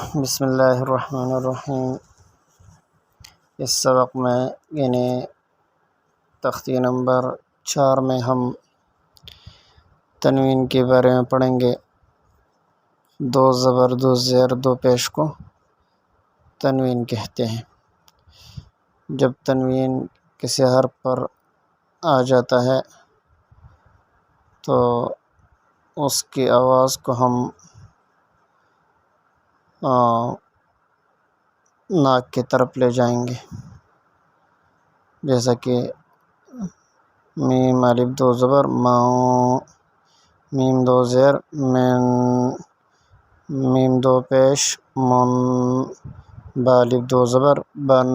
بسم الله الرحمن الرحیم. इस सबक में यानी तख्ती नंबर 4 में हम तनवीन के बारे में पढ़ेंगे। दो ज़बर, दो ज़ेर, दो पेश को तनवीन कहते हैं। जब तनवीन किसी हर्फ पर आ जाता है तो उसकी आवाज़ को हम नाक की तरफ ले जाएंगे, जैसा कि मीम अलिफ दो ज़बर माओ, मीम दो ज़ेर मिन, मीम दो पेश मुन, बालिफ दो ज़बर बन,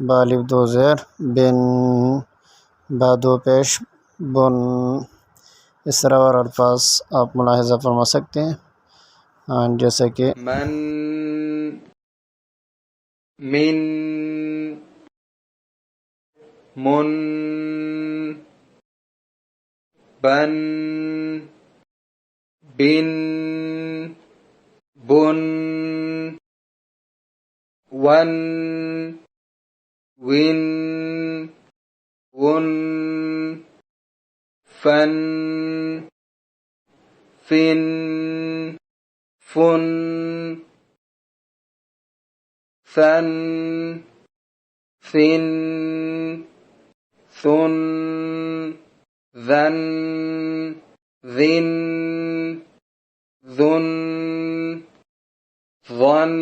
बालिफ दो ज़ेर बिन, बा दो पेश बुन। इस तरह और अल्फाज आप मुलाहिज़ा फरमा सकते हैं, जैसे कि मन, मिन, मुन, बन, बिन, बुन, वन, विन, उन, फन, फिन, फुन, सन, फिन, ثن ذن ذن ذن ظن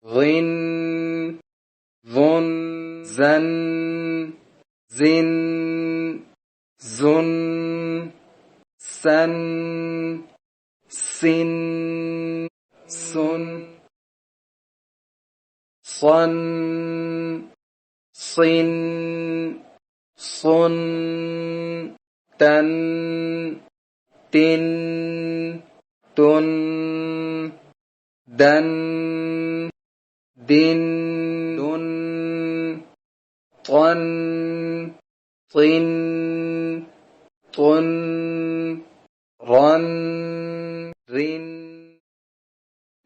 ظن ظن زن زن زن سن سن سن صن صن صن تن تن تن دن دن دن طن طن طن رن رن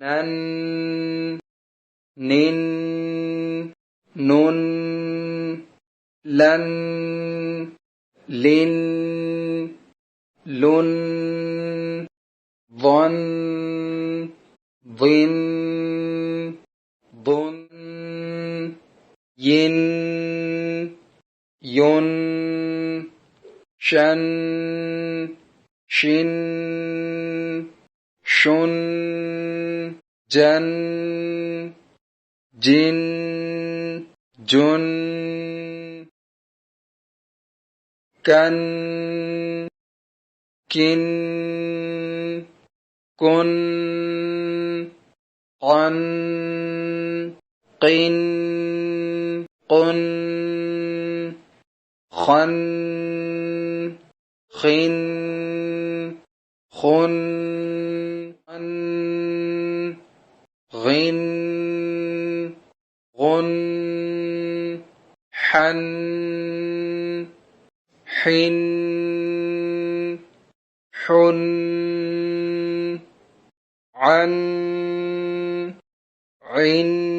نن نن نن لن لن لن ظن ظن ظن ين ين شن شن شن جن جن جن كن كن كن قن قن قن خن خن خن غن غن حن حن حن عن عن